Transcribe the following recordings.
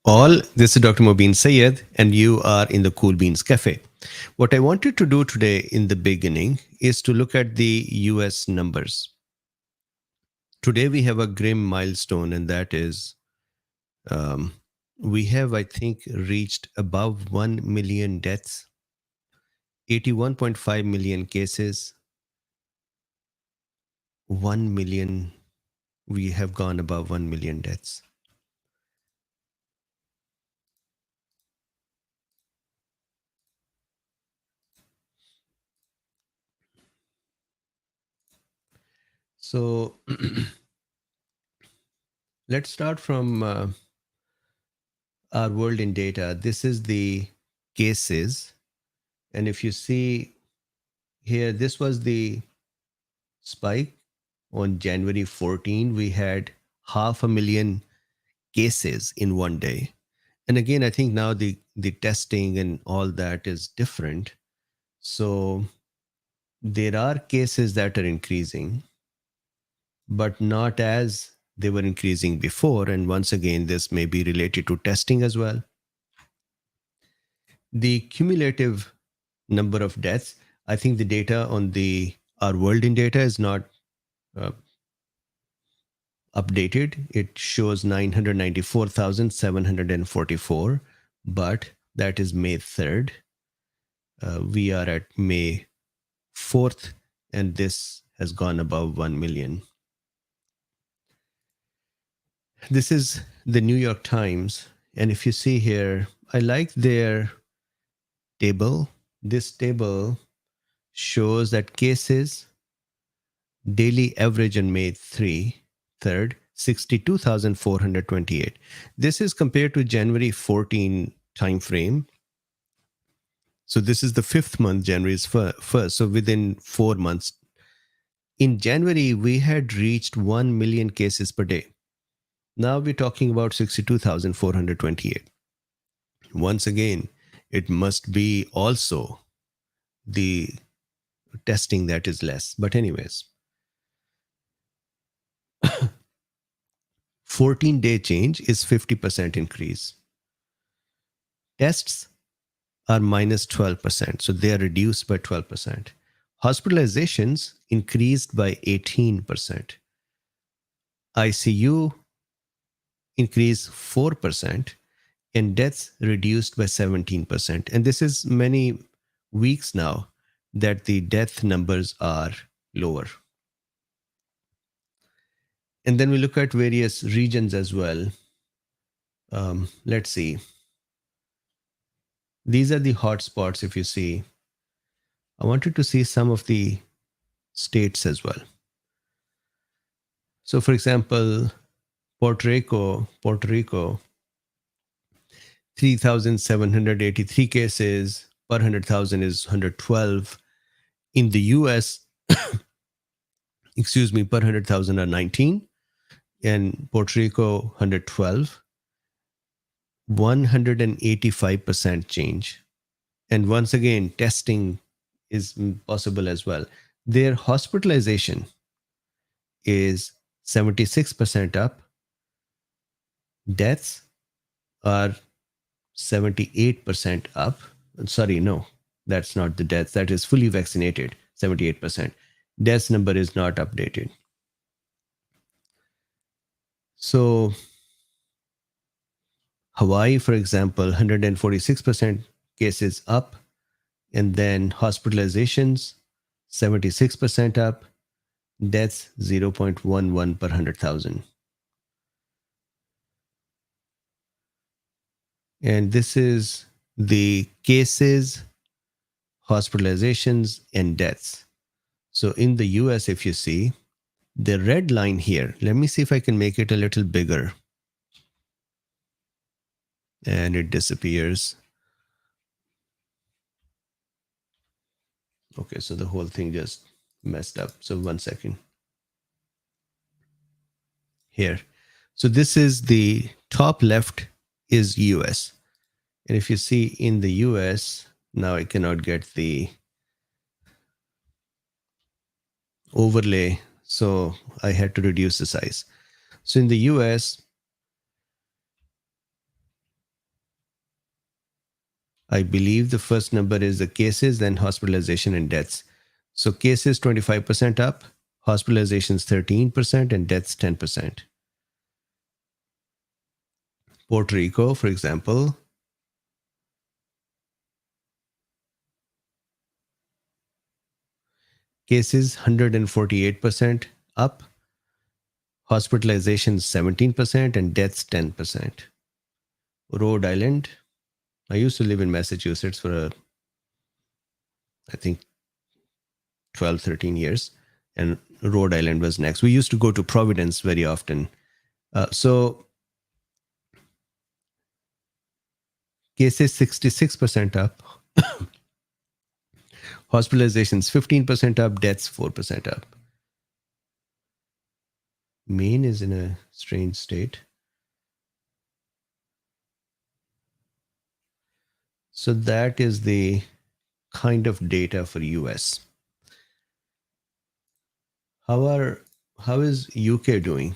All. This is Dr. Mobeen Sayed, and you are in the KoolBeens Cafe. What I wanted to do today in the beginning is to look at the US numbers. Today we have a grim milestone, and that is um, we have, I think, reached above 1 million deaths, 81.5 million cases, 1 million. We have gone above 1 million deaths. So let's start from our world in data. This is the cases. And if you see here, this was the spike on January 14. We had 500,000 cases in one day. And again, I think now the testing and all that is different. So there are cases that are increasing, but not as they were increasing before. And once again, this may be related to testing as well. The cumulative number of deaths, I think the data on the our world in data is not uh, updated. It shows 994,744, but that is May 3rd. We are at May 4th, and this has gone above 1 million. This is the New York Times. And if you see here, I like their table. This table shows that cases daily average on May 3rd, 62,428. This is compared to January 14 timeframe. So this is the fifth month, January is first. So within 4 months. In January, we had reached 1 million cases per day. Now we're talking about 62,428. Once again, it must be also the testing that is less. But anyways, 14-day change is 50% increase. Tests are minus 12%. So they are reduced by 12%. Hospitalizations increased by 18%. ICU increased 4%, and deaths reduced by 17%. And this is many weeks now that the death numbers are lower. And then we look at various regions as well. Let's see. These are the hotspots. If you see, I wanted to see some of the states as well. So, for example, Puerto Rico, 3,783 cases per 100,000 is 112. In the US, per 100,000 are 19. And Puerto Rico, 112. 185% change. And once again, testing is possible as well. Their hospitalization is 76% up. Deaths are 78% up. Sorry, no, that's not the deaths. That is fully vaccinated, 78%. Deaths number is not updated. So Hawaii, for example, 146% cases up, and then hospitalizations 76% up, deaths 0.11 per 100,000. And this is the cases, hospitalizations, and deaths. So in the US, if you see the red line here, let me see if I can make it a little bigger. And it disappears. Okay, so the whole thing just messed up. So 1 second. Here. So this is the top left is US. And if you see in the US, now I cannot get the overlay, so I had to reduce the size. So in the US, I believe the first number is the cases, then hospitalization and deaths. So cases 25% up, hospitalizations 13%, and deaths 10%. Puerto Rico, for example, cases 148% up, hospitalizations 17%, and deaths 10%. Rhode Island, I used to live in Massachusetts for I think 12, 13 years, and Rhode Island was next. We used to go to Providence very often. So cases 66% up, hospitalizations 15% up, deaths 4% up. Maine is in a strange state. So that is the kind of data for US. How is UK doing?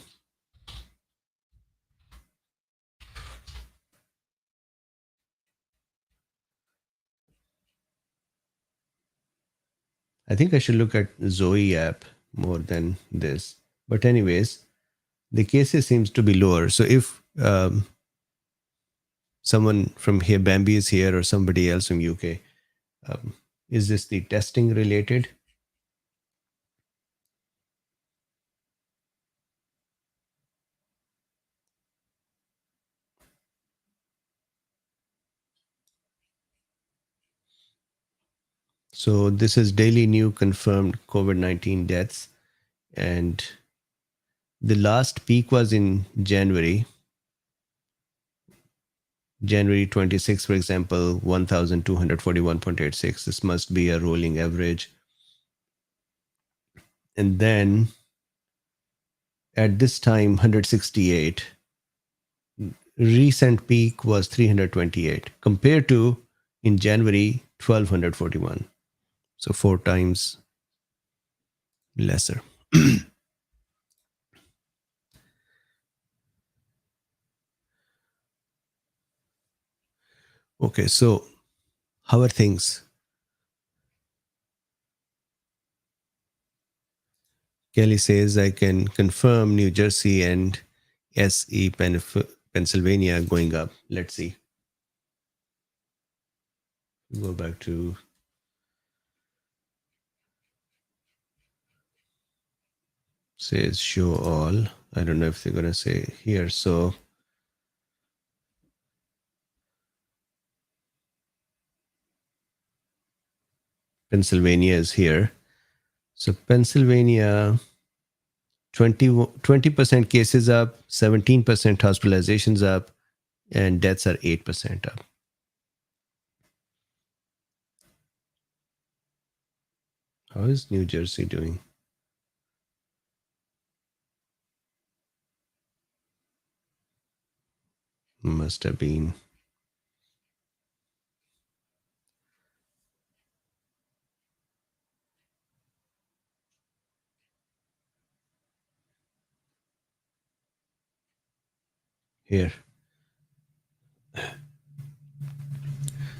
I think I should look at Zoe app more than this. But anyways, the cases seems to be lower. So if someone from here, Bambi is here, or somebody else from UK, is this the testing related? So this is daily new confirmed COVID-19 deaths. And the last peak was in January 26, for example, 1,241.86. This must be a rolling average. And then at this time, 168. Recent peak was 328 compared to in January, 1,241. So 4 times lesser. Okay, so how are things? Kelly says, I can confirm New Jersey and SE Pennsylvania going up. Let's see. Go back to says show all. I don't know if they're going to say here. So Pennsylvania is here. So Pennsylvania, 20% cases up, 17% hospitalizations up, and deaths are 8% up. How is New Jersey doing? Must have been. Here.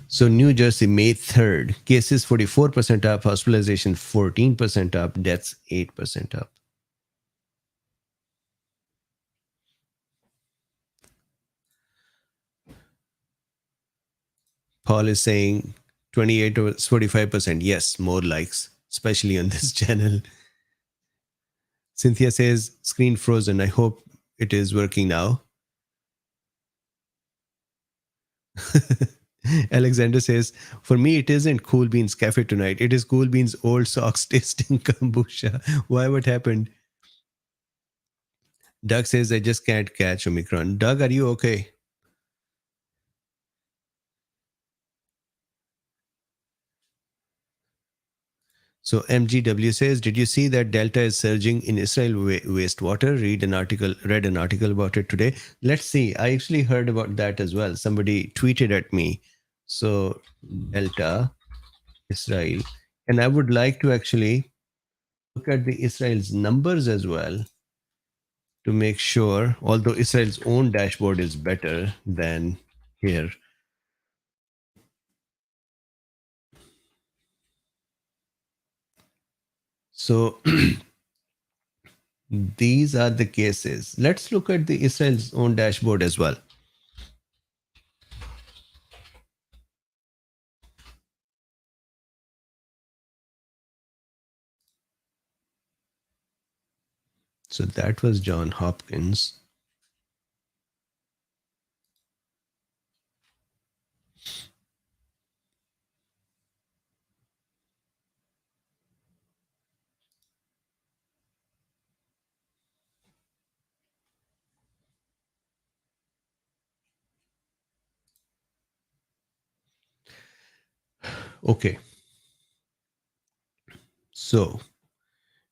So New Jersey, May 3rd, cases 44% up, hospitalization 14% up, deaths 8% up. Paul is saying 28 or 45%. Yes, more likes, especially on this channel. Cynthia says, screen frozen. I hope it is working now. Alexander says, for me, it isn't KoolBeens Cafe tonight. It is KoolBeens Old Socks tasting kombucha. Why? What happened? Doug says, I just can't catch Omicron. Doug, are you okay? So MGW says, did you see that Delta is surging in Israel wastewater? Read an article about it today. Let's see. I actually heard about that as well. Somebody tweeted at me. So Delta, Israel. And I would like to actually look at the Israel's numbers as well to make sure, although Israel's own dashboard is better than here. So these are the cases. Let's look at the Israel's own dashboard as well. So that was John Hopkins. Okay. So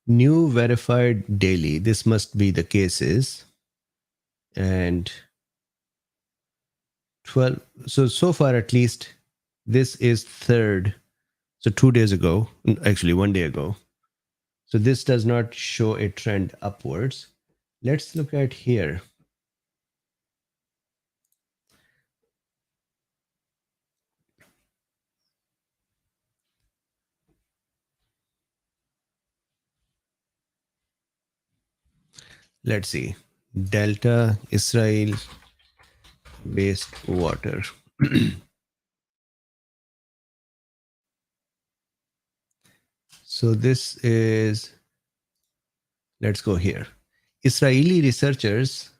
new verified daily, this must be the cases. And 12, so far at least, this is third. So 2 days ago, actually 1 day ago. So this does not show a trend upwards. Let's look at here. Let's see. Delta Israel wastewater. So this is, let's go here. Israeli researchers,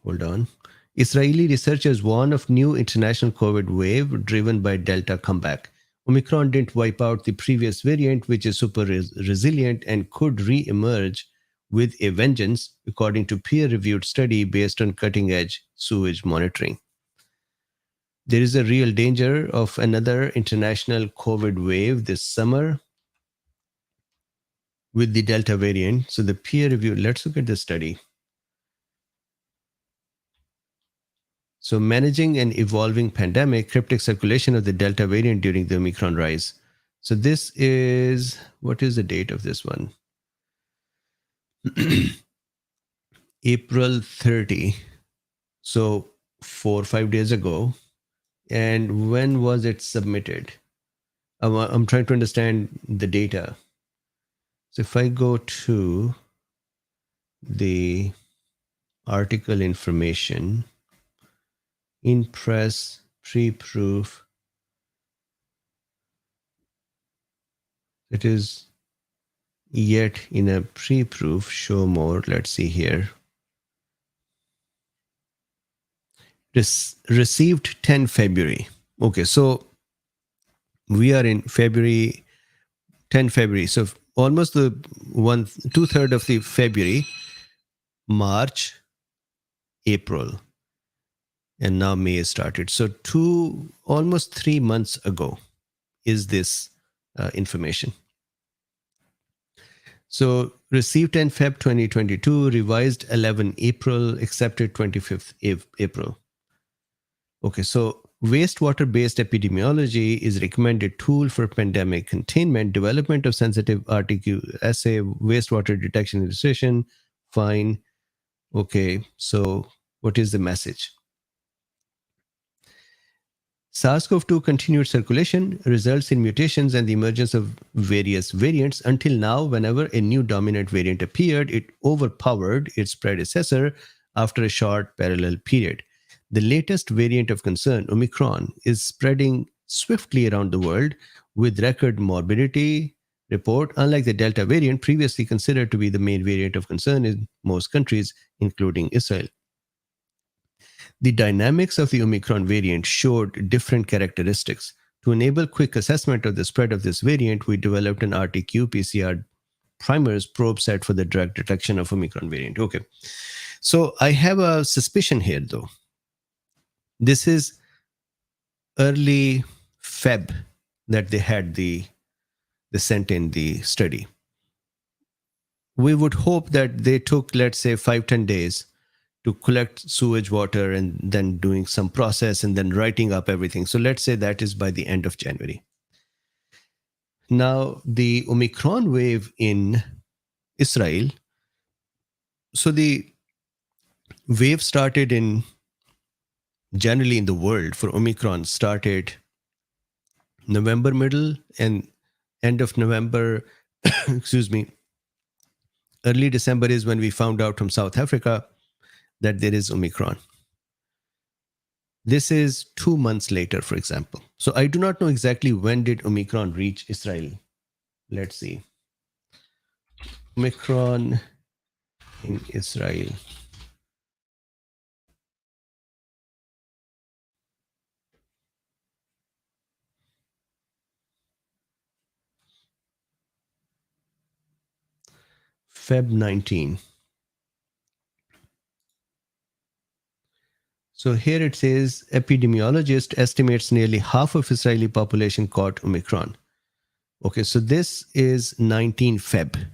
hold on. Israeli researchers warn of new international COVID wave driven by Delta comeback. Omicron didn't wipe out the previous variant, which is super resilient and could re-emerge with a vengeance, according to peer-reviewed study based on cutting-edge sewage monitoring. There is a real danger of another international COVID wave this summer with the Delta variant. So the peer review, let's look at the study. So managing an evolving pandemic, cryptic circulation of the Delta variant during the Omicron rise. So this is, what is the date of this one? April 30. So 4 or 5 days ago. And when was it submitted? I'm trying to understand the data. So if I go to the article information, in press, pre-proof, it is yet in a pre-proof, show more, let's see here. Received 10 February. Okay, so we are in February, 10 February. So almost the 2/3 of the February, March, April, and now May started. So almost 3 months ago is this information. So received 10 Feb 2022, revised 11 April, accepted 25th April. Okay, so wastewater-based epidemiology is recommended tool for pandemic containment, development of sensitive RTQ assay, wastewater detection and registration. Fine. Okay, so what is the message? SARS-CoV-2 continued circulation results in mutations and the emergence of various variants. Until now, whenever a new dominant variant appeared, it overpowered its predecessor after a short parallel period. The latest variant of concern, Omicron, is spreading swiftly around the world with record morbidity report, unlike the Delta variant previously considered to be the main variant of concern in most countries, including Israel. The dynamics of the Omicron variant showed different characteristics. To enable quick assessment of the spread of this variant, we developed an RTQ PCR primers probe set for the direct detection of Omicron variant. Okay. So I have a suspicion here, though. This is early Feb that they had they sent in the study. We would hope that they took, let's say, 5-10 days to collect sewage water and then doing some process and then writing up everything. So let's say that is by the end of January. Now, the Omicron wave in Israel, so the wave started generally in the world for Omicron started November middle and end of November, excuse me, early December is when we found out from South Africa that there is Omicron. This is 2 months later, for example. So I do not know exactly when did Omicron reach Israel. Let's see. Omicron in Israel. Feb 19. So here it says epidemiologist estimates nearly half of Israeli population caught Omicron. Okay, so this is 19 Feb.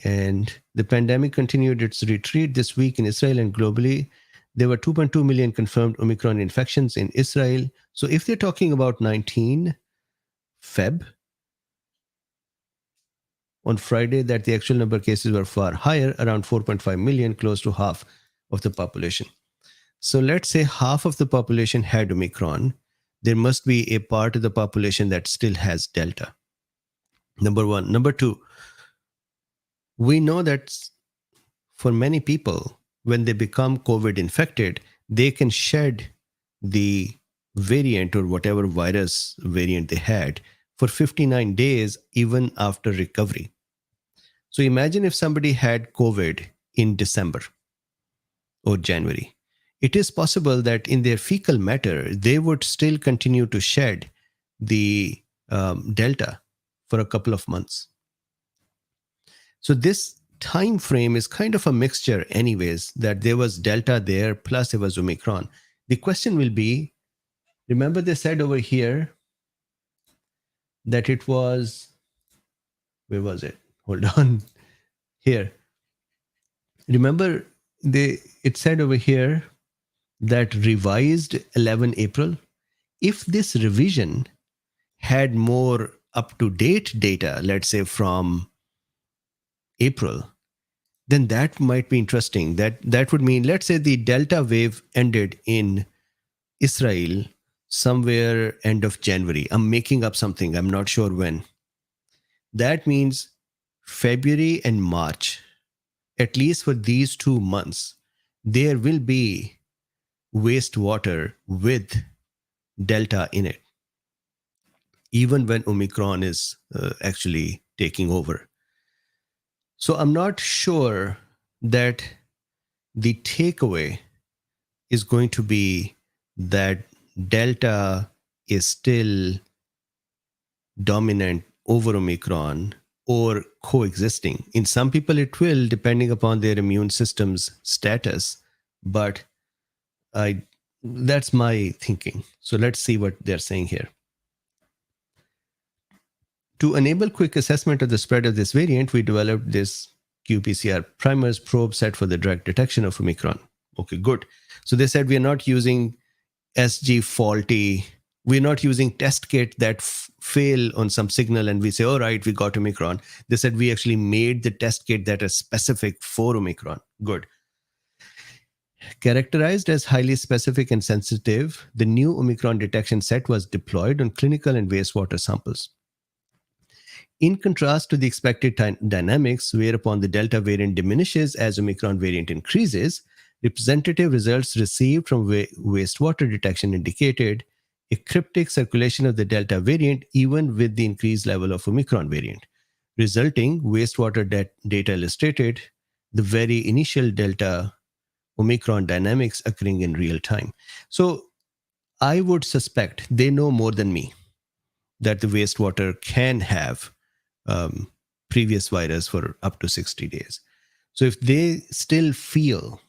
And the pandemic continued its retreat this week in Israel and globally. There were 2.2 million confirmed Omicron infections in Israel. So if they're talking about 19 Feb, on Friday, that the actual number of cases were far higher, around 4.5 million, close to half of the population. So let's say half of the population had Omicron. There must be a part of the population that still has Delta. Number one. Number two, we know that for many people, when they become COVID infected, they can shed the variant or whatever virus variant they had for 59 days, even after recovery. So imagine if somebody had COVID in December or January. It is possible that in their fecal matter, they would still continue to shed the Delta for a couple of months. So this time frame is kind of a mixture anyways, that there was Delta there, plus there was Omicron. The question will be, remember they said over here that it was, where was it? Hold on. Here. Remember it said over here that revised 11 April. If this revision had more up-to-date data, let's say from April, then that might be interesting. That would mean, let's say the Delta wave ended in Israel somewhere end of January. I'm making up something. I'm not sure when. That means February and March, at least for these 2 months, there will be wastewater with Delta in it, even when Omicron is actually taking over. So I'm not sure that the takeaway is going to be that Delta is still dominant over Omicron or coexisting. In some people, it will, depending upon their immune system's status. But that's my thinking. So let's see what they're saying here. To enable quick assessment of the spread of this variant, we developed this qPCR primers probe set for the direct detection of Omicron. Okay, good. So they said we are not using SG faulty. We're not using test kit that fail on some signal and we say, all right, we got Omicron. They said we actually made the test kit that is specific for Omicron. Good. Characterized as highly specific and sensitive, the new Omicron detection set was deployed on clinical and wastewater samples. In contrast to the expected dynamics, whereupon the Delta variant diminishes as Omicron variant increases, representative results received from wastewater detection indicated a cryptic circulation of the Delta variant even with the increased level of Omicron variant. Resulting wastewater data illustrated the very initial Delta Omicron dynamics occurring in real time. So I would suspect they know more than me that the wastewater can have previous virus for up to 60 days. So if they still feel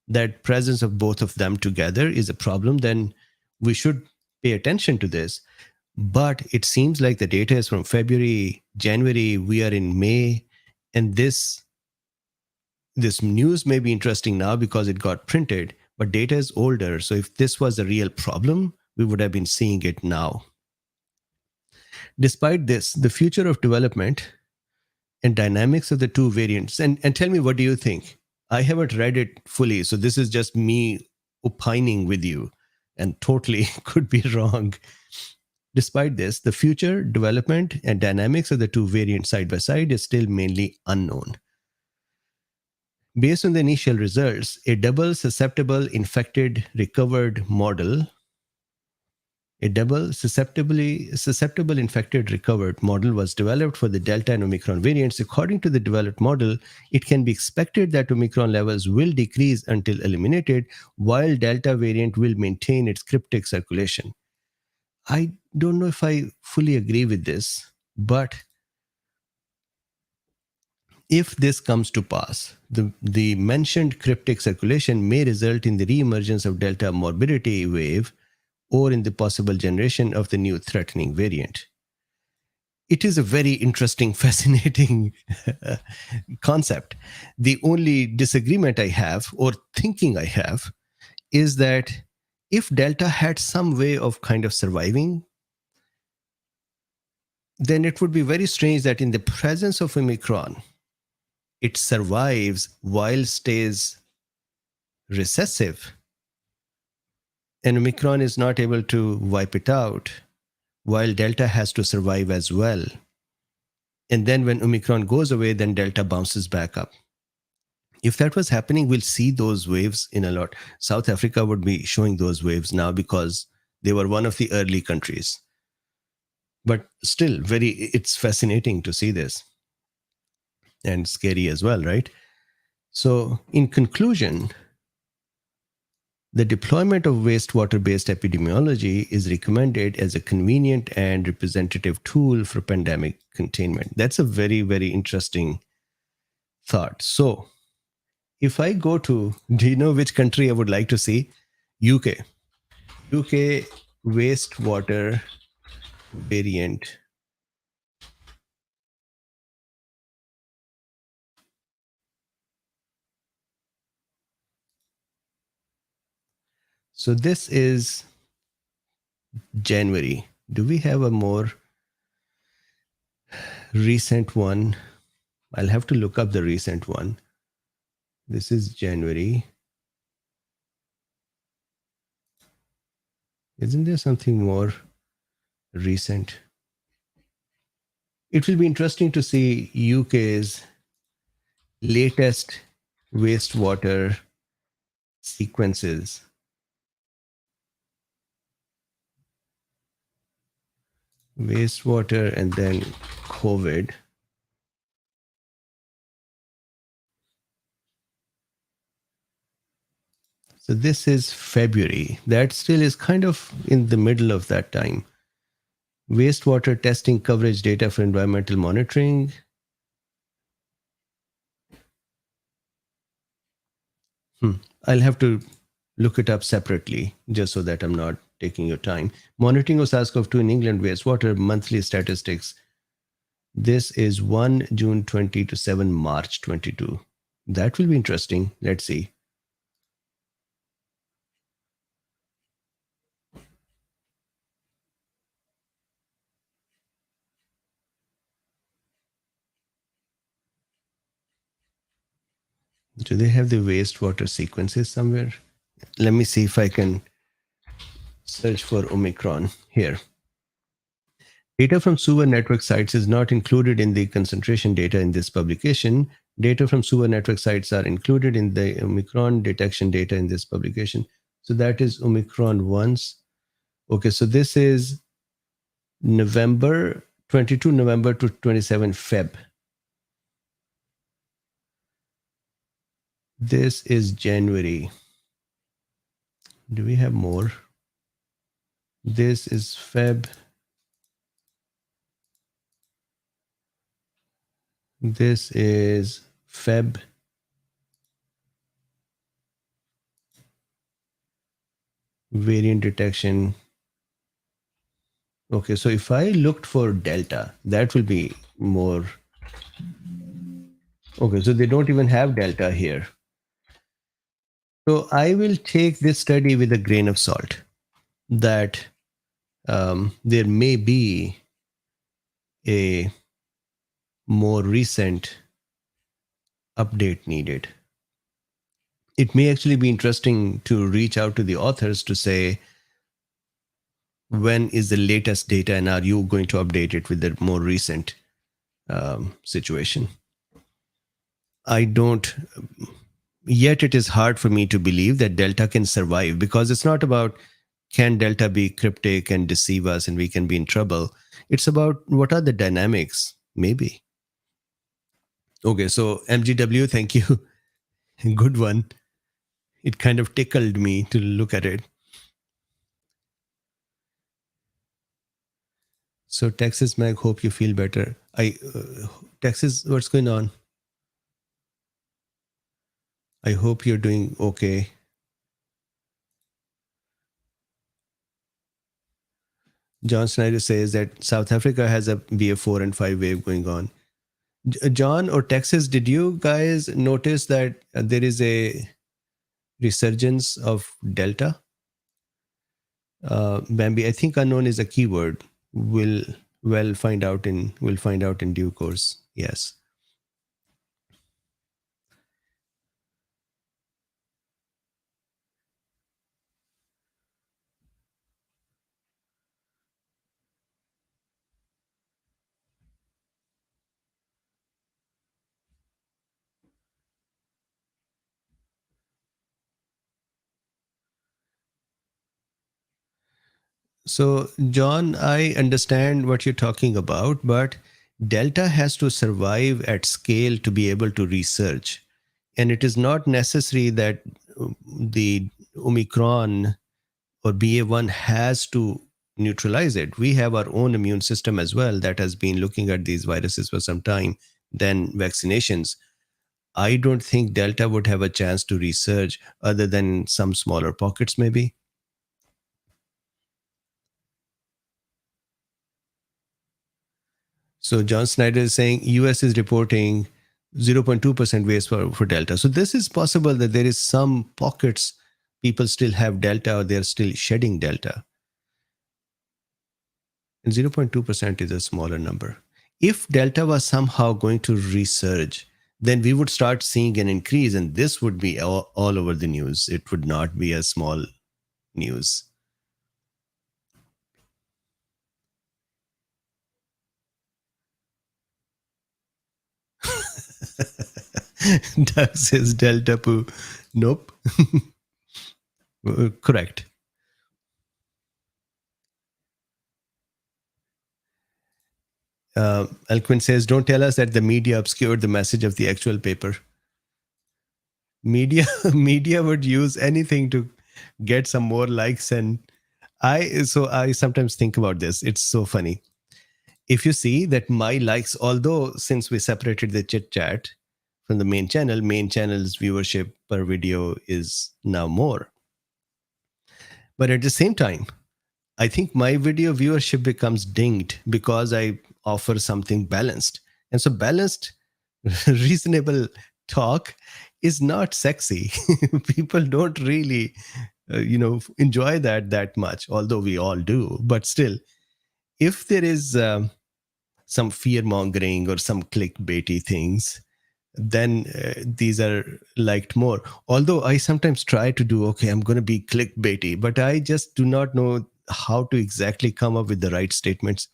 that presence of both of them together is a problem, then we should pay attention to this. But it seems like the data is from February, January, we are in May, and this news may be interesting now because it got printed, but data is older. So if this was a real problem, we would have been seeing it now. Despite this, the future of development and dynamics of the two variants, and tell me, what do you think? I haven't read it fully, so this is just me opining with you and totally could be wrong. Despite this, the future development and dynamics of the two variants side by side is still mainly unknown. Based on the initial results, a double susceptible infected recovered model, a double susceptible infected recovered model was developed for the Delta and Omicron variants. According to the developed model, it can be expected that Omicron levels will decrease until eliminated, while Delta variant will maintain its cryptic circulation. I don't know if I fully agree with this, but if this comes to pass, the mentioned cryptic circulation may result in the reemergence of Delta morbidity wave or in the possible generation of the new threatening variant. It is a very interesting, fascinating concept. The only disagreement I have, or thinking I have, is that if Delta had some way of kind of surviving, then it would be very strange that in the presence of Omicron, it survives while stays recessive, and Omicron is not able to wipe it out, while Delta has to survive as well. And then when Omicron goes away, then Delta bounces back up. If that was happening, we'll see those waves in a lot. South Africa would be showing those waves now because they were one of the early countries. But still, it's fascinating to see this, and scary as well, right? So, in conclusion, the deployment of wastewater-based epidemiology is recommended as a convenient and representative tool for pandemic containment. That's a very, very interesting thought. So, if I go to, do you know which country I would like to see? UK. UK wastewater variant. So this is January. Do we have a more recent one? I'll have to look up the recent one. This is January. Isn't there something more recent? It will be interesting to see UK's latest wastewater sequences. Wastewater and then COVID. So this is February. That still is kind of in the middle of that time. Wastewater testing coverage data for environmental monitoring. I'll have to look it up separately just so that I'm not taking your time. Monitoring of SARS-CoV-2 in England wastewater monthly statistics. This is 1 June 20 to 7 March 22. That will be interesting. Let's see. Do they have the wastewater sequences somewhere? Let me see if I can search for Omicron here. Data from sewer network sites is not included in the concentration data in this publication. Data from sewer network sites are included in the Omicron detection data in this publication. So that is Omicron once. Okay, so this is November, 22 November to 27 Feb. This is January. Do we have more? This is Feb. This is Feb. Variant detection. Okay, so if I looked for Delta, that will be more. Okay, so they don't even have Delta here. So I will take this study with a grain of salt that there may be a more recent update needed. It may actually be interesting to reach out to the authors to say, when is the latest data, and are you going to update it with the more recent situation? I don't. Yet it is hard for me to believe that Delta can survive, because it's not about can Delta be cryptic and deceive us and we can be in trouble. It's about what are the dynamics, maybe. Okay, so MGW, thank you. Good one. It kind of tickled me to look at it. So Texas Mag, hope you feel better. Texas, what's going on? I hope you're doing okay. John Snyder says that South Africa has a BA4 and 5 wave going on. John or Texas, did you guys notice that there is a resurgence of Delta? Bambi, I think unknown is a keyword. We'll find out in due course. Yes. So, John, I understand what you're talking about, but Delta has to survive at scale to be able to research. And it is not necessary that the Omicron or BA1 has to neutralize it. We have our own immune system as well that has been looking at these viruses for some time, then vaccinations. I don't think Delta would have a chance to research other than some smaller pockets, maybe. So John Snyder is saying US is reporting 0.2% waste for Delta. So this is possible that there is some pockets people still have Delta or they're still shedding Delta. And 0.2% is a smaller number. If Delta was somehow going to resurge, then we would start seeing an increase, and this would be all over the news. It would not be a small news. Doug says Delta poo. Nope. Correct. Alquin says, don't tell us that the media obscured the message of the actual paper. Media would use anything to get some more likes. And I sometimes think about this. It's so funny. If you see that my likes, although since we separated the chit chat from the main channel's viewership per video is now more. But at the same time, I think my video viewership becomes dinged because I offer something balanced. And so balanced, reasonable talk is not sexy. People don't really, enjoy that much, although we all do. But still, if there is some fear mongering or some clickbaity things, then these are liked more. Although I sometimes try to do, okay, I'm going to be clickbaity, but I just do not know how to exactly come up with the right statements.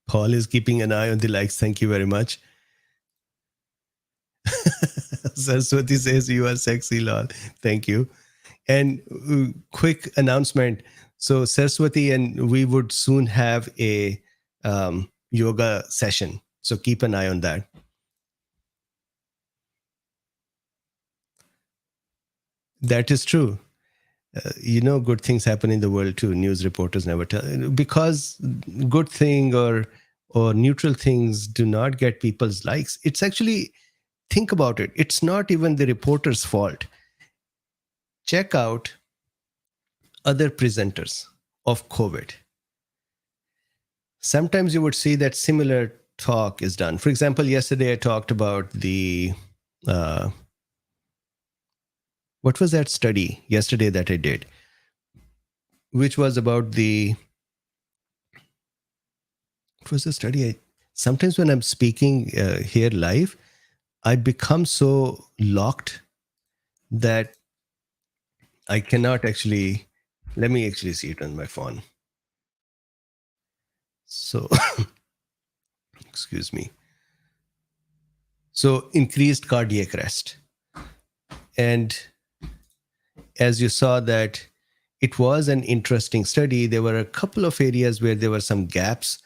Paul is keeping an eye on the likes. Thank you very much. Saraswati says you are sexy, lol. Thank you. And quick announcement. So Saraswati and we would soon have a yoga session. So keep an eye on that. That is true. Good things happen in the world too. News reporters never tell, because good thing or neutral things do not get people's likes. It's actually, think about it. It's not even the reporter's fault. Check out other presenters of COVID. Sometimes you would see that similar talk is done. For example, yesterday I talked about the what was that study yesterday that I did, which was about the, what was the study? sometimes when I'm speaking here live, I become so locked that I cannot actually. Let me actually see it on my phone. So, excuse me. So, increased cardiac arrest. And as you saw, that it was an interesting study. There were a couple of areas where there were some gaps,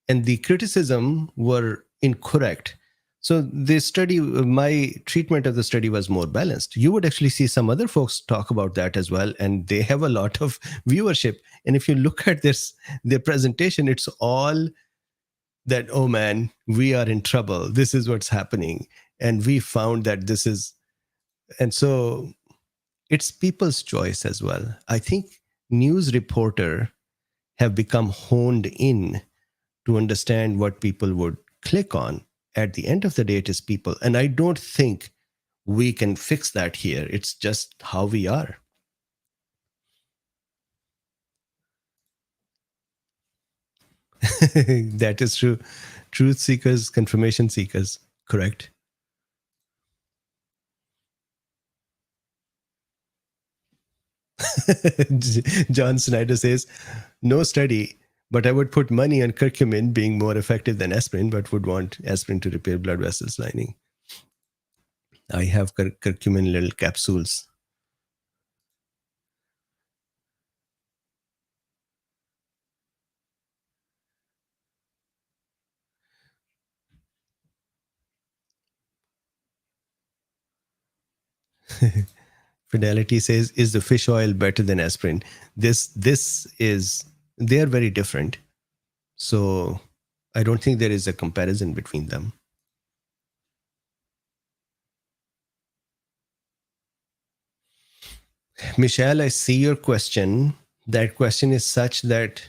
and the criticism were incorrect. So the study, my treatment of the study was more balanced. You would actually see some other folks talk about that as well, and they have a lot of viewership. And if you look at their presentation, it's all that, oh man, we are in trouble. This is what's happening, and we found that this is, and so it's people's choice as well. I think news reporter have become honed in to understand what people would click on. At the end of the day, it is people. And I don't think we can fix that here. It's just how we are. That is true. Truth seekers, confirmation seekers. Correct. John Snyder says, no study, but I would put money on curcumin being more effective than aspirin, but would want aspirin to repair blood vessels lining. I have curcumin little capsules. Fidelity says, is the fish oil better than aspirin? This is, they are very different. So I don't think there is a comparison between them. Michelle, I see your question. That question is such that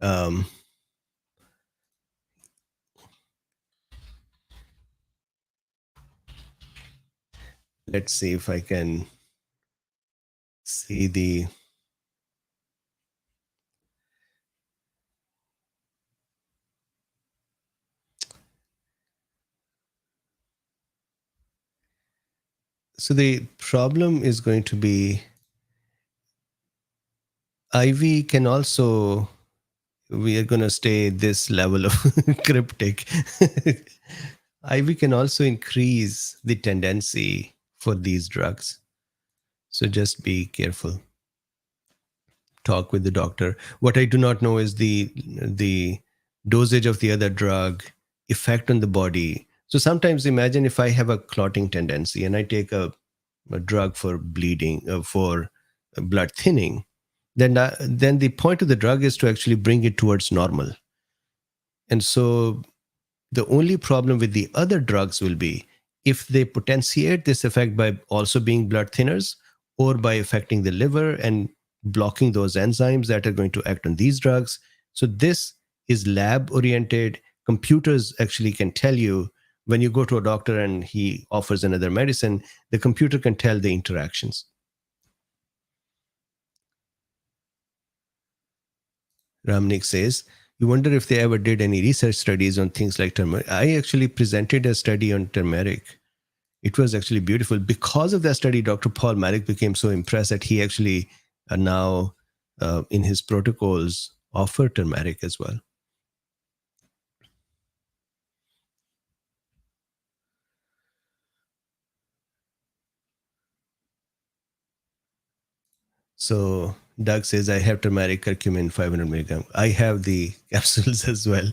um, let's see if I can see the. So the problem is going to be IV can also, we are going to stay this level of cryptic. IV can also increase the tendency for these drugs. So just be careful. Talk with the doctor. What I do not know is the dosage of the other drug, effect on the body. So sometimes imagine if I have a clotting tendency and I take a drug for bleeding, for blood thinning, then the point of the drug is to actually bring it towards normal. And so the only problem with the other drugs will be if they potentiate this effect by also being blood thinners or by affecting the liver and blocking those enzymes that are going to act on these drugs. So this is lab oriented. Computers actually can tell you when you go to a doctor and he offers another medicine, the computer can tell the interactions. Ramnik says, you wonder if they ever did any research studies on things like turmeric. I actually presented a study on turmeric. It was actually beautiful. Because of that study, Dr. Paul Marik became so impressed that he actually now in his protocols offer turmeric as well. So Doug says, I have turmeric, curcumin, 500 milligram. I have the capsules as well.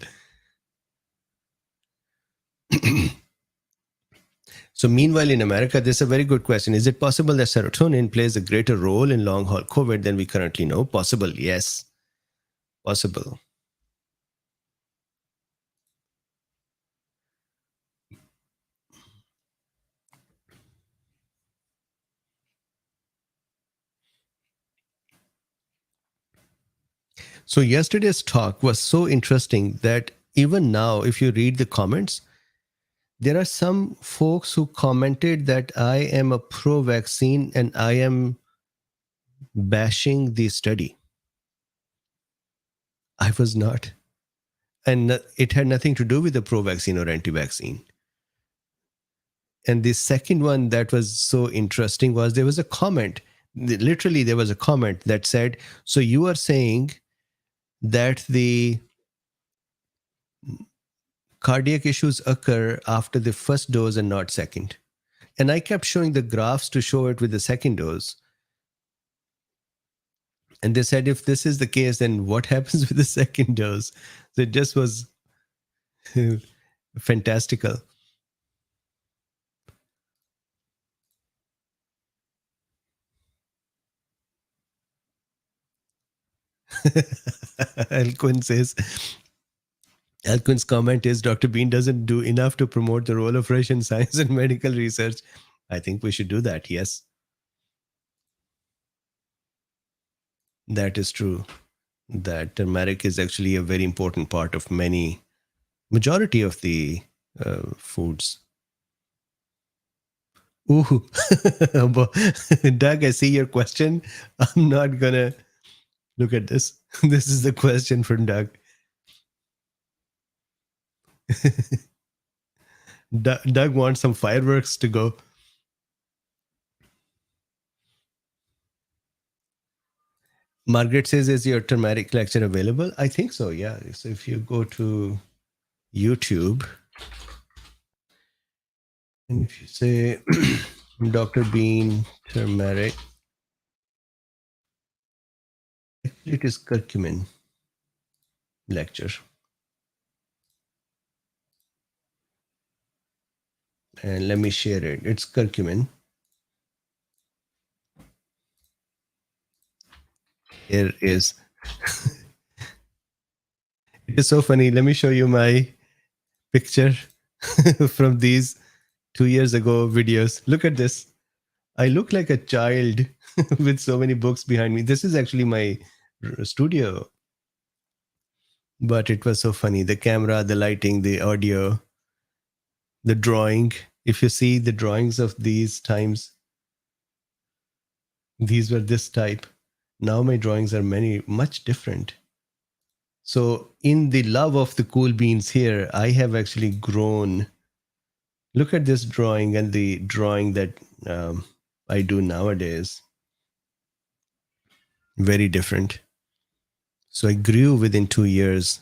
So meanwhile, in America, this is a very good question. Is it possible that serotonin plays a greater role in long haul COVID than we currently know? Possible, yes. Possible. So yesterday's talk was so interesting that even now, if you read the comments, there are some folks who commented that I am a pro vaccine and I am bashing the study. I was not. And it had nothing to do with the pro-vaccine or anti-vaccine. And the second one that was so interesting was there was a comment. Literally, there was a comment that said, so you are saying that the cardiac issues occur after the first dose and not second. And I kept showing the graphs to show it with the second dose. And they said, if this is the case, then what happens with the second dose? So it just was fantastical. Alquin says, Alquin's comment is Dr. Bean doesn't do enough to promote the role of Russian science and medical research. I think we should do that. Yes, that is true. That turmeric is actually a very important part of majority of the foods. Ooh, Doug, I see your question. I'm not gonna look at this. This is the question from Doug. Doug wants some fireworks to go. Margaret says, is your turmeric lecture available? I think so, yeah. So if you go to YouTube and if you say Dr. Bean turmeric, it is curcumin lecture. And let me share it. It's curcumin. Here is. It is so funny. Let me show you my picture from these 2 years ago videos. Look at this. I look like a child with so many books behind me. This is actually my studio. But it was so funny. The camera, the lighting, the audio, the drawing. If you see the drawings of these times, these were this type. Now my drawings are much different. So in the love of the KoolBeens here, I have actually grown. Look at this drawing and the drawing that I do nowadays. Very different. So I grew within 2 years.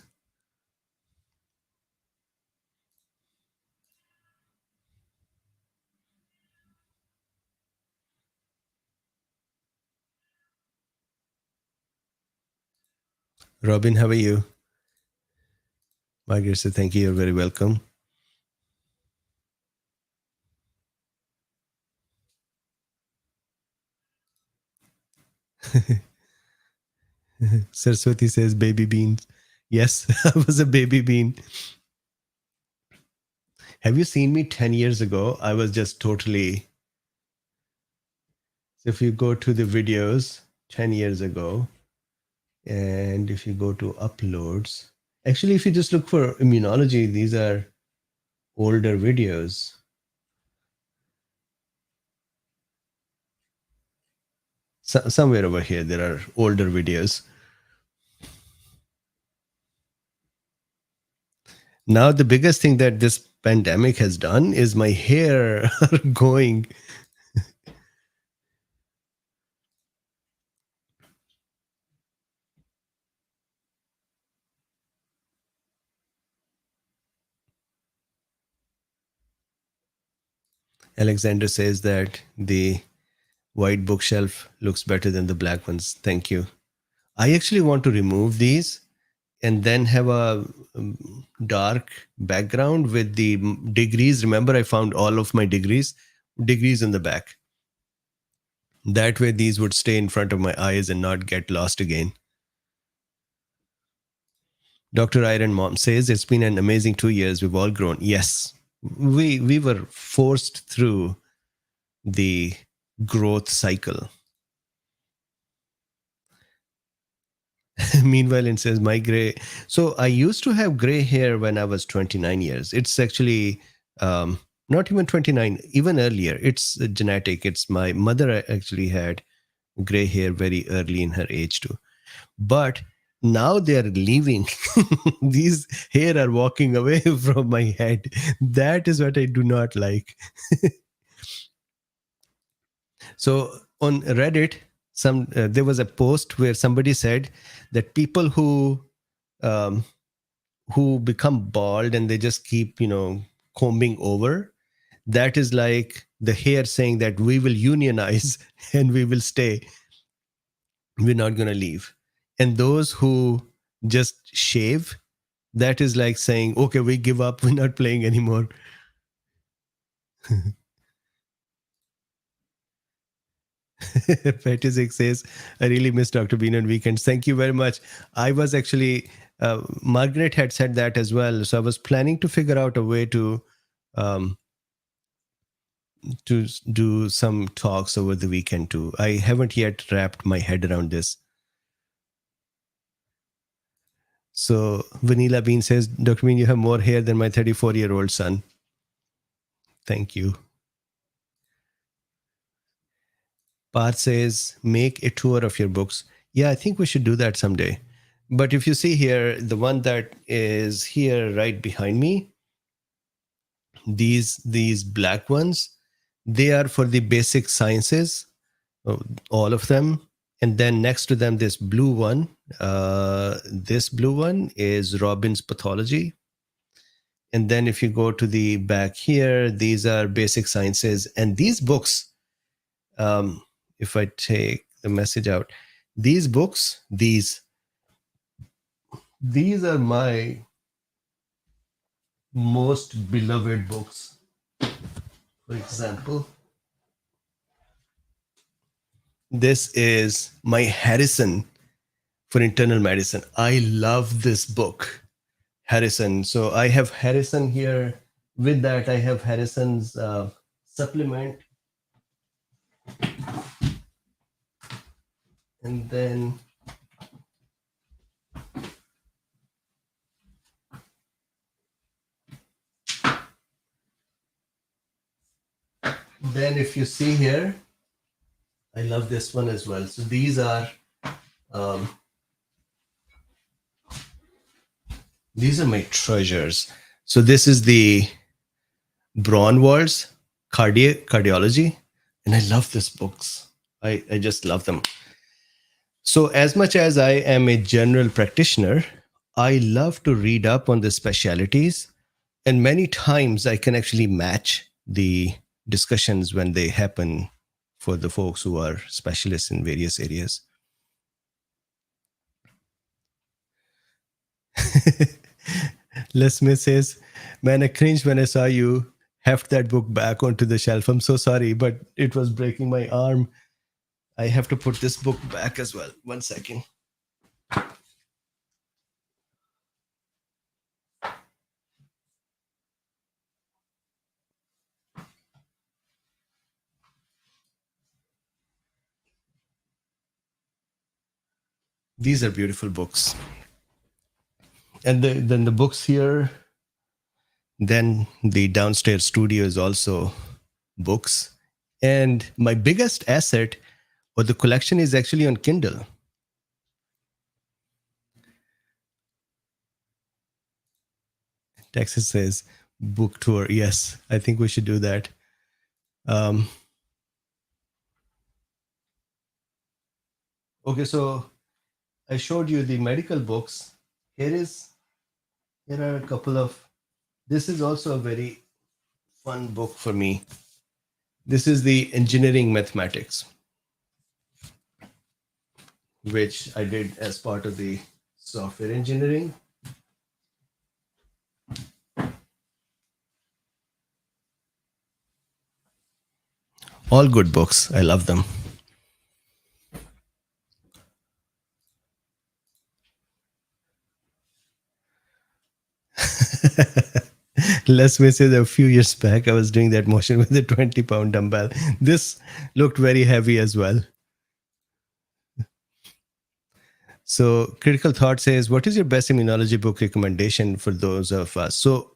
Robin, how are you? Margaret said, thank you. You're very welcome. Saraswati says, baby beans. Yes, I was a baby bean. Have you seen me 10 years ago? I was just totally. So if you go to the videos 10 years ago, and if you go to uploads, actually, if you just look for immunology, these are older videos. Somewhere over here, there are older videos. Now, the biggest thing that this pandemic has done is my hair going. Alexander says that the white bookshelf looks better than the black ones. Thank you. I actually want to remove these and then have a dark background with the degrees. Remember, I found all of my degrees in the back. That way, these would stay in front of my eyes and not get lost again. Dr. Iron Mom says, it's been an amazing 2 years. We've all grown. Yes, we were forced through the growth cycle. Meanwhile, it says my gray. So I used to have gray hair when I was 29 years. It's actually not even 29, even earlier. It's genetic. It's my mother actually had gray hair very early in her age too. But Now they are leaving. These hair are walking away from my head. That is what I do not like. So on Reddit, there was a post where somebody said that people um, who become bald and they just keep, combing over, that is like the hair saying that we will unionize and we will stay. We're not going to leave. And those who just shave, that is like saying, okay, we give up. We're not playing anymore. Fetizik says, I really miss Dr. Bean on weekends. Thank you very much. I was actually, Margaret had said that as well. So I was planning to figure out a way um, to do some talks over the weekend too. I haven't yet wrapped my head around this. So Vanilla Bean says, Dr. Bean, you have more hair than my 34-year-old son. Thank you. Parth says, make a tour of your books. Yeah, I think we should do that someday. But if you see here, the one that is here right behind me, these black ones, they are for the basic sciences, all of them. And then next to them, this blue one is Robin's pathology. And then if you go to the back here, these are basic sciences. And these books, if I take the message out, these books, these are my most beloved books. For example, this is my Harrison for internal medicine. I love this book, Harrison. So I have Harrison here. With that, I have Harrison's supplement. And then if you see here, I love this one as well. So these are my treasures. So this is the Braunwald's cardiology, and I love these books. I just love them. So as much as I am a general practitioner, I love to read up on the specialties, and many times I can actually match the discussions when they happen for the folks who are specialists in various areas. Les Smith says, man, I cringed when I saw you heft that book back onto the shelf. I'm so sorry, but it was breaking my arm. I have to put this book back as well. 1 second. These are beautiful books. And then the books here, then the downstairs studio is also books. And my biggest asset or the collection is actually on Kindle. Texas says book tour. Yes, I think we should do that. Okay, so I showed you the medical books. Here are a couple of, this is also a very fun book for me. This is the engineering mathematics, which I did as part of the software engineering. All good books. I love them. Les May says a few years back, I was doing that motion with a 20-pound dumbbell. This looked very heavy as well. So Critical Thought says, what is your best immunology book recommendation for those of us? So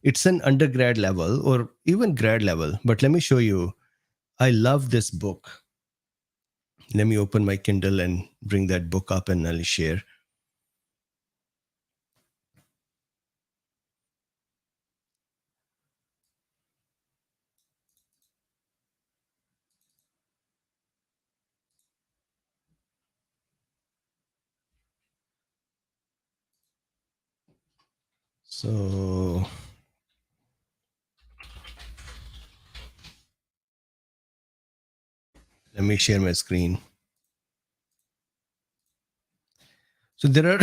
it's an undergrad level or even grad level, but let me show you. I love this book. Let me open my Kindle and bring that book up and I'll share. So let me share my screen. So there are,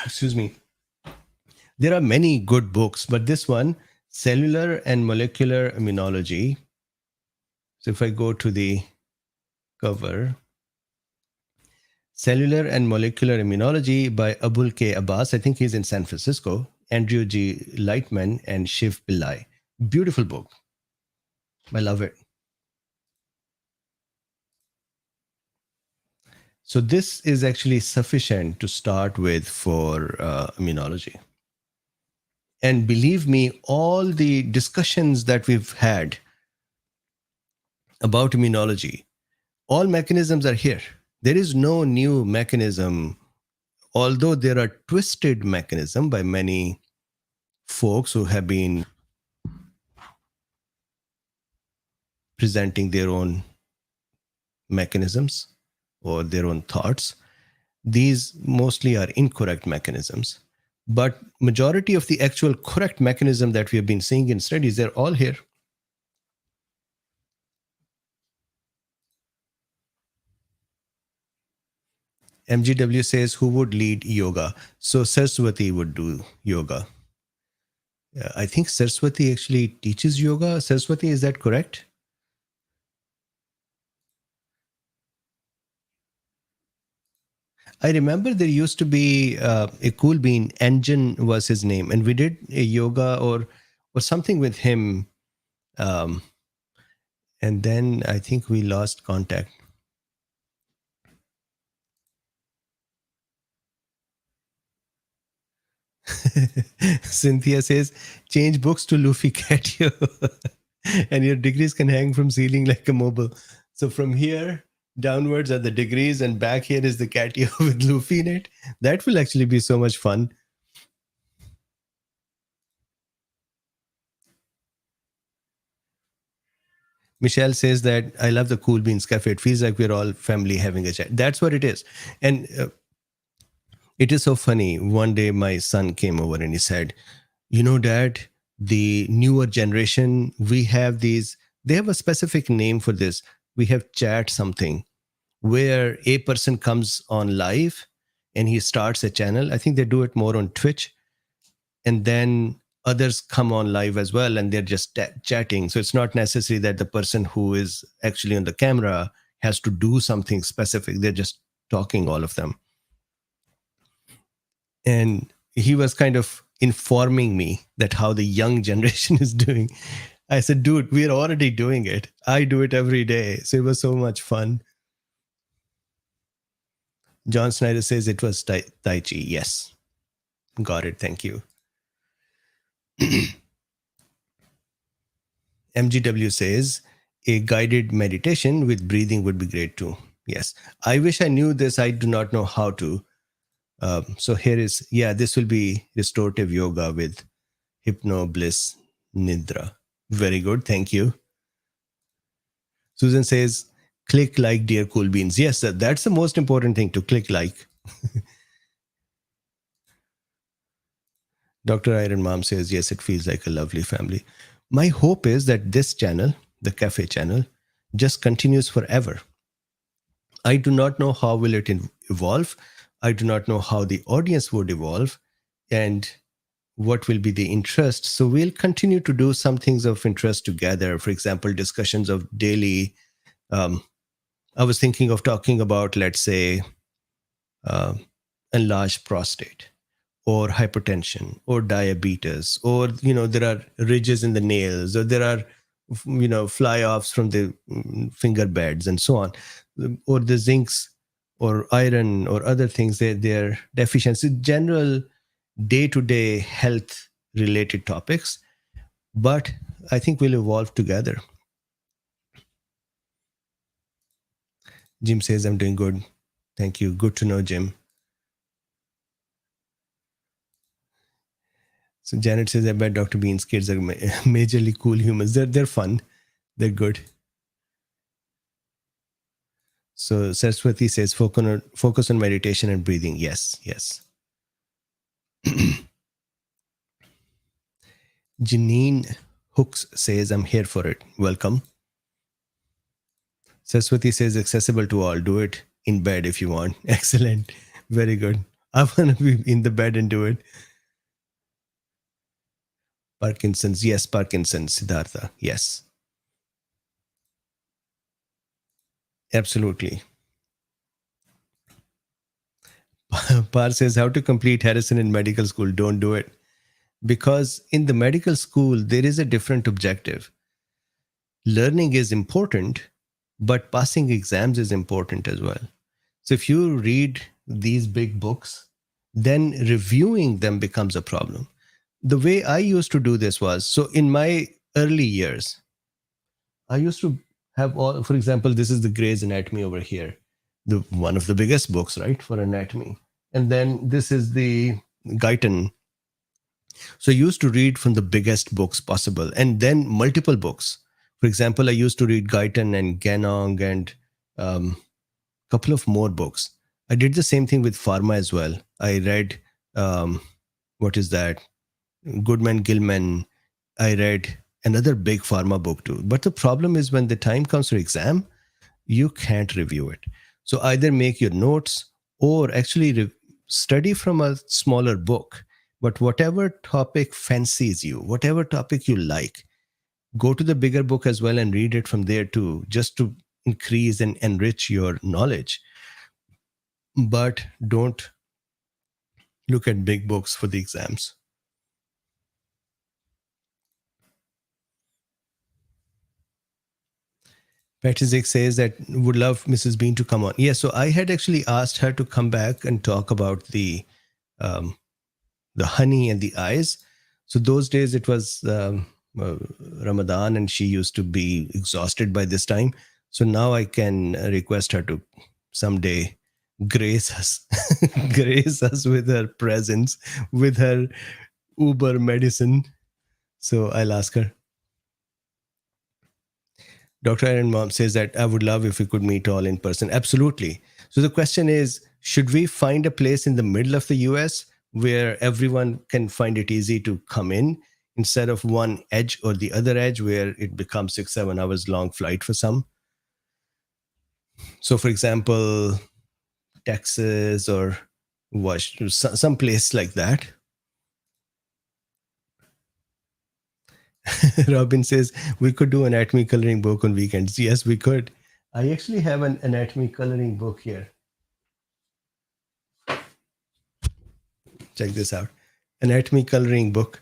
excuse me, there are many good books, but this one, Cellular and Molecular Immunology. So if I go to the cover, Cellular and Molecular Immunology by Abul K. Abbas. I think he's in San Francisco. Andrew G. Lightman and Shiv Pillai. Beautiful book. I love it. So this is actually sufficient to start with for immunology. And believe me, all the discussions that we've had about immunology, all mechanisms are here. There is no new mechanism, although there are twisted mechanisms by many folks who have been presenting their own mechanisms or their own thoughts. These mostly are incorrect mechanisms, but majority of the actual correct mechanism that we have been seeing in studies, they're all here. MGW says, who would lead yoga? So Saraswati would do yoga. I think Saraswati actually teaches yoga. Saraswati, is that correct? I remember there used to be a KoolBeen, Engine was his name, and we did a yoga or something with him. Um, and then I think we lost contact. Cynthia says, change books to Luffy Catio. And your degrees can hang from ceiling like a mobile. So from here downwards are the degrees, and back here is the Catio with Luffy in it. That will actually be so much fun. Michelle says that I love the KoolBeens Cafe. It feels like we're all family having a chat. That's what it is. And it is so funny. One day my son came over and he said, you know, Dad, the newer generation, we have these, they have a specific name for this. We have chat something where a person comes on live and he starts a channel. I think they do it more on Twitch. And then others come on live as well and they're just chatting. So it's not necessary that the person who is actually on the camera has to do something specific. They're just talking, all of them. And he was kind of informing me that how the young generation is doing. I said, dude, we're already doing it. I do it every day. So it was so much fun. John Snyder says it was Tai Chi. Yes. Got it. Thank you. MGW says a guided meditation with breathing would be great too. Yes. I wish I knew this. I do not know how to. So here is, this will be restorative yoga with hypno, bliss, nidra. Very good. Thank you. Susan says, click like, dear KoolBeens. Yes, that's the most important thing, to click like. Dr. Iron Mom says, yes, it feels like a lovely family. My hope is that this channel, the cafe channel, just continues forever. I do not know how will it evolve. I do not know how the audience would evolve and what will be the interest. So we'll continue to do some things of interest together. For example, discussions of daily. I was thinking of talking about, let's say, enlarged prostate or hypertension or diabetes, or there are ridges in the nails, or there are fly offs from the finger beds and so on, or the zincs or iron or other things, their deficiency, general day-to-day health related topics. But I think we'll evolve together. Jim says, I'm doing good. Thank you. Good to know, Jim. So Janet says, I bet Dr. Bean's kids are majorly cool humans. They're fun. They're good. So Saraswati says, focus on meditation and breathing. Yes, yes. Janine Hooks says, I'm here for it. Welcome. Saraswati says, accessible to all. Do it in bed if you want. Excellent. Very good. I want to be in the bed and do it. Parkinson's. Yes, Parkinson's. Siddhartha. Yes. Absolutely. Par says, how to complete Harrison in medical school. Don't do it. Because in the medical school, there is a different objective. Learning is important, but passing exams is important as well. So if you read these big books, then reviewing them becomes a problem. The way I used to do this was, so in my early years, I used to have all, for example, this is the Gray's Anatomy over here, the one of the biggest books, right, for anatomy. And then this is the Guyton. So I used to read from the biggest books possible and then multiple books. For example, I used to read Guyton and Ganong and couple of more books. I did the same thing with pharma as well. I read, what is that? Goodman Gilman. I read another big pharma book too. But the problem is when the time comes for exam, you can't review it. So either make your notes or actually study from a smaller book. But whatever topic fancies you, whatever topic you like, go to the bigger book as well and read it from there too, just to increase and enrich your knowledge. But don't look at big books for the exams. Patrick says that would love Mrs. Bean to come on. Yeah, so I had actually asked her to come back and talk about the honey and the eyes. So those days it was Ramadan and she used to be exhausted by this time. So now I can request her to someday grace us, grace us with her presence, with her Uber medicine. So I'll ask her. Dr. Aaron Mom says that I would love if we could meet all in person. Absolutely. So the question is, should we find a place in the middle of the US where everyone can find it easy to come in instead of one edge or the other edge where it becomes 6-7 hours long flight for some? So for example, Texas or some place like that. Robin says we could do an anatomy coloring book on weekends. Yes, we could. I actually have an anatomy coloring book here. Check this out. Anatomy coloring book.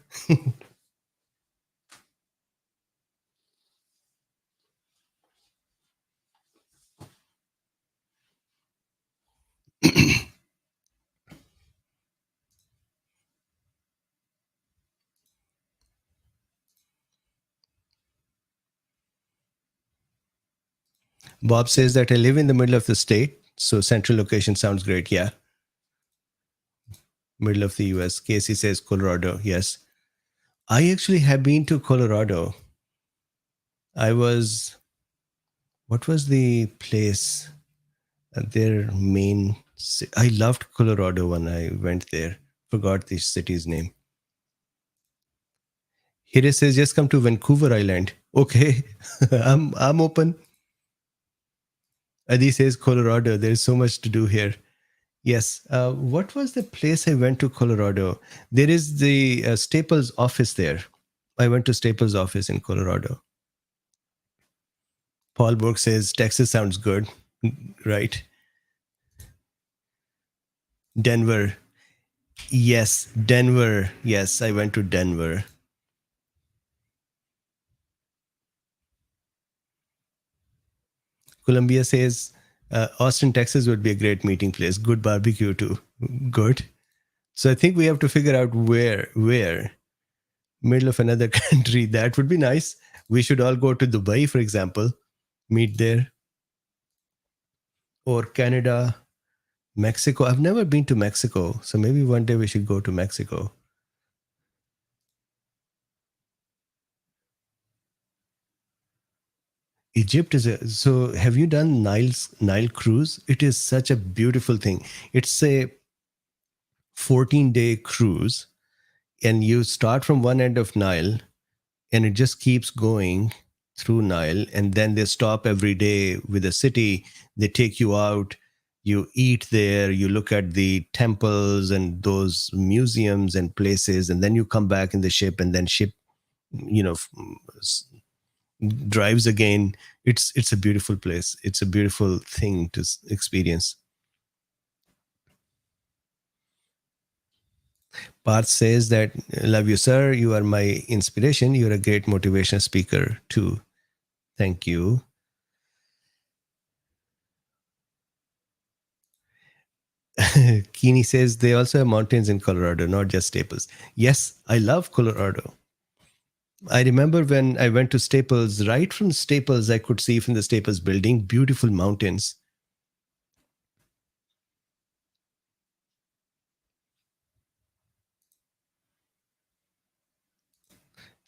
Bob says that I live in the middle of the state, so central location sounds great. Yeah. Middle of the US. Casey says Colorado. Yes. I actually have been to Colorado. What was the place? Their main. I loved Colorado when I went there. Forgot the city's name. Hire says, just come to Vancouver Island. Okay. I'm open. Adi says, Colorado. There's so much to do here. Yes. What was the place I went to Colorado? There is the Staples office there. I went to Staples office in Colorado. Paul Burke says, Texas sounds good. Right. Denver. Yes. Denver. Yes. I went to Denver. Columbia says, Austin, Texas would be a great meeting place. Good barbecue too. Good. So I think we have to figure out where. Middle of another country. That would be nice. We should all go to Dubai, for example. Meet there. or Canada, Mexico. I've never been to Mexico, so maybe one day we should go to Mexico. Egypt is a, so have you done Nile cruise? It is such a beautiful thing. It's a 14-day cruise, and you start from one end of Nile and it just keeps going through Nile, and then they stop every day with a city. They take you out, you eat there, you look at the temples and those museums and places, and then you come back in the ship, and then ship, you know, drives again. It's a beautiful place. It's a beautiful thing to experience. Parth says that, love you, sir. You are my inspiration. You're a great motivational speaker too. Thank you. Keeney says they also have mountains in Colorado, not just Staples. Yes, I love Colorado. I remember when I went to Staples, right from Staples, I could see from the Staples building beautiful mountains.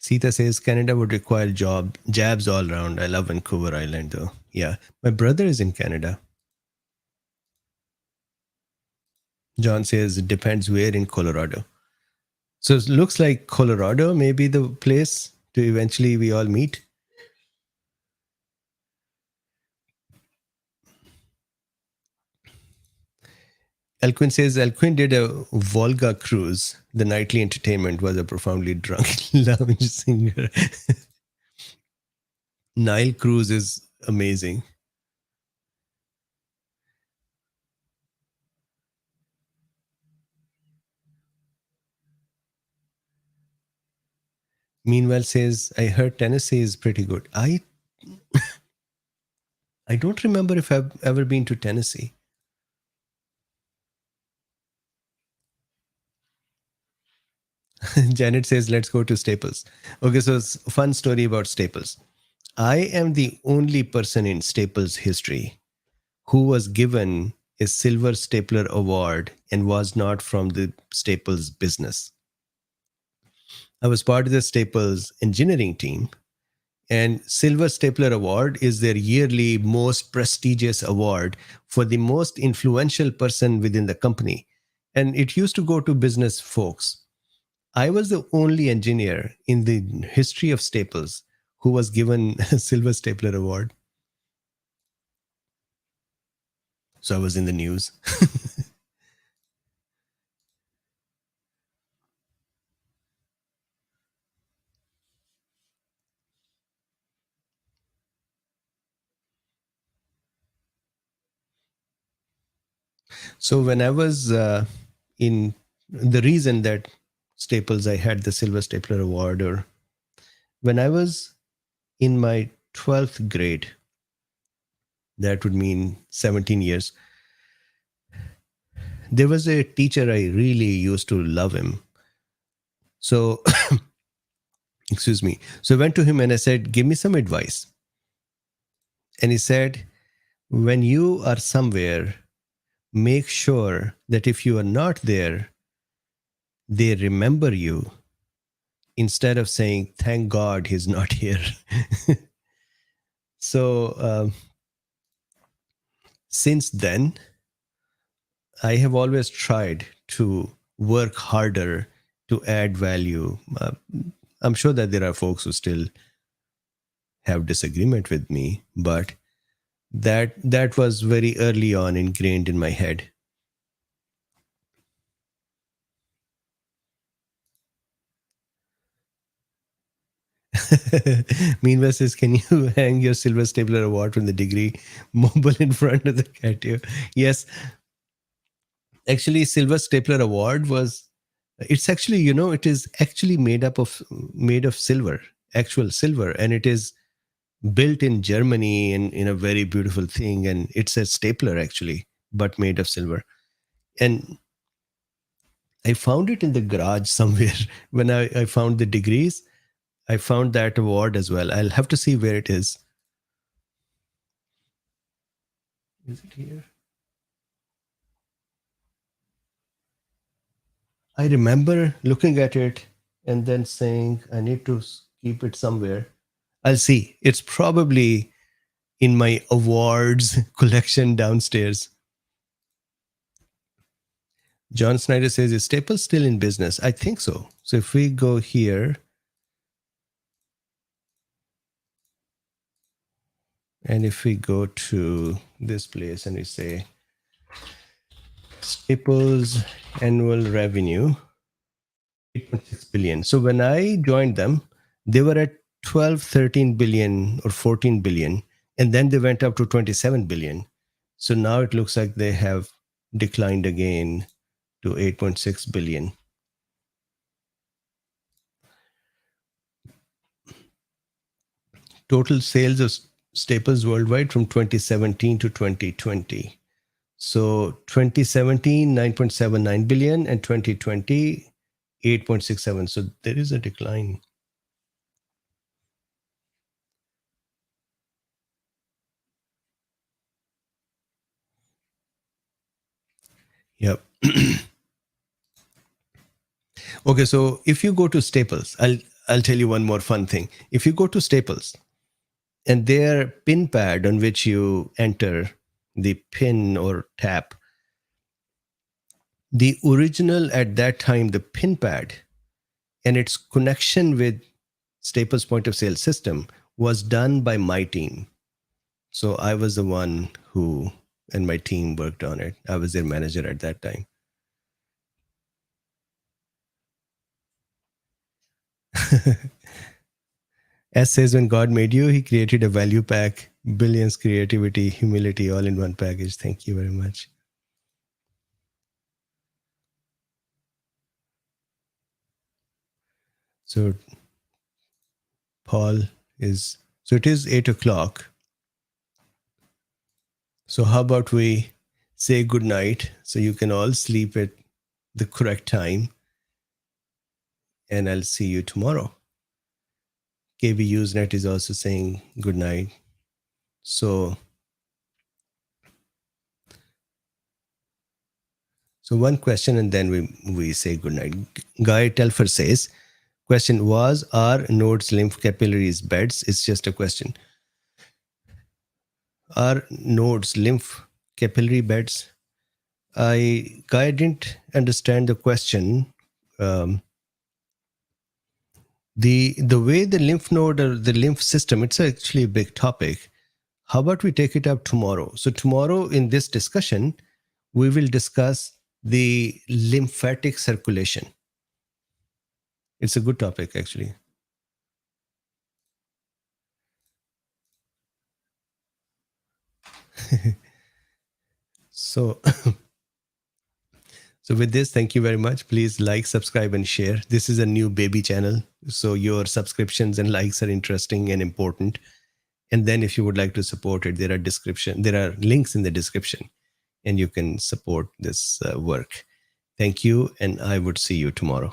Sita says Canada would require jabs all around. I love Vancouver Island though. Yeah. My brother is in Canada. John says it depends where in Colorado. So it looks like Colorado may be the place to eventually we all meet. Elquin says Elquin did a Volga cruise. The nightly entertainment was a profoundly drunk lounge singer. Nile cruise is amazing. Meanwhile says, I heard Tennessee is pretty good. I don't remember if I've ever been to Tennessee. Janet says, let's go to Staples. Okay, so it's a fun story about Staples. I am the only person in Staples history who was given a Silver Stapler Award and was not from the Staples business. I was part of the Staples engineering team, and Silver Stapler Award is their yearly most prestigious award for the most influential person within the company. And it used to go to business folks. I was the only engineer in the history of Staples who was given a Silver Stapler Award. So I was in the news. So when I was in the reason that Staples, I had the Silver Stapler Award, or when I was in my 12th grade, that would mean 17 years, there was a teacher I really used to love him. So, excuse me. So I went to him and I said, give me some advice. And he said, when you are somewhere, make sure that if you are not there, they remember you instead of saying, thank God he's not here. So since then, I have always tried to work harder to add value. I'm sure that there are folks who still have disagreement with me, but that was very early on ingrained in my head. Meanwhile says, can you hang your Silver Stapler Award from the degree mobile in front of the catio? Yes, actually, Silver Stapler Award was. It's actually, it is actually made of silver, actual silver, and it is built in Germany in a very beautiful thing, and it's a stapler actually, but made of silver. And I found it in the garage somewhere when I found the degrees. I found that award as well. I'll have to see where it is. Is it here? I remember looking at it and then saying, I need to keep it somewhere. I'll see. It's probably in my awards collection downstairs. John Snyder says, is Staples still in business? I think so. So if we go here, and if we go to this place and we say Staples annual revenue, 8.6 billion. So when I joined them, they were at 12, 13 billion or 14 billion. And then they went up to 27 billion. So now it looks like they have declined again to 8.6 billion. Total sales of Staples worldwide from 2017 to 2020. So 2017, 9.79 billion, and 2020, 8.67. So there is a decline. Yep. Okay, so if you go to Staples, I'll tell you one more fun thing. If you go to Staples and their PIN pad on which you enter the PIN or tap, the original at that time, the PIN pad and its connection with Staples point of sale system was done by my team. So I was the one who and my team worked on it. I was their manager at that time. S says, when God made you, he created a value pack, billions, creativity, humility, all in one package. Thank you very much. So Paul is, so it is 8 o'clock. So how about we say good night so you can all sleep at the correct time, and I'll see you tomorrow. KB Usenet is also saying good night. So one question and then we say good night. Guy Telfer says, question was, are nodes lymph capillaries beds? It's just a question. Are nodes lymph capillary beds? Guy didn't understand the question. The way the lymph node or the lymph system, it's actually a big topic. How about we take it up tomorrow? So tomorrow in this discussion, we will discuss the lymphatic circulation. It's a good topic, actually. So with this, thank you very much. Please like, subscribe, and share. This is a new baby channel, so your subscriptions and likes are interesting and important. And then if you would like to support it, there are links in the description, and you can support this work. Thank you, and I would see you tomorrow.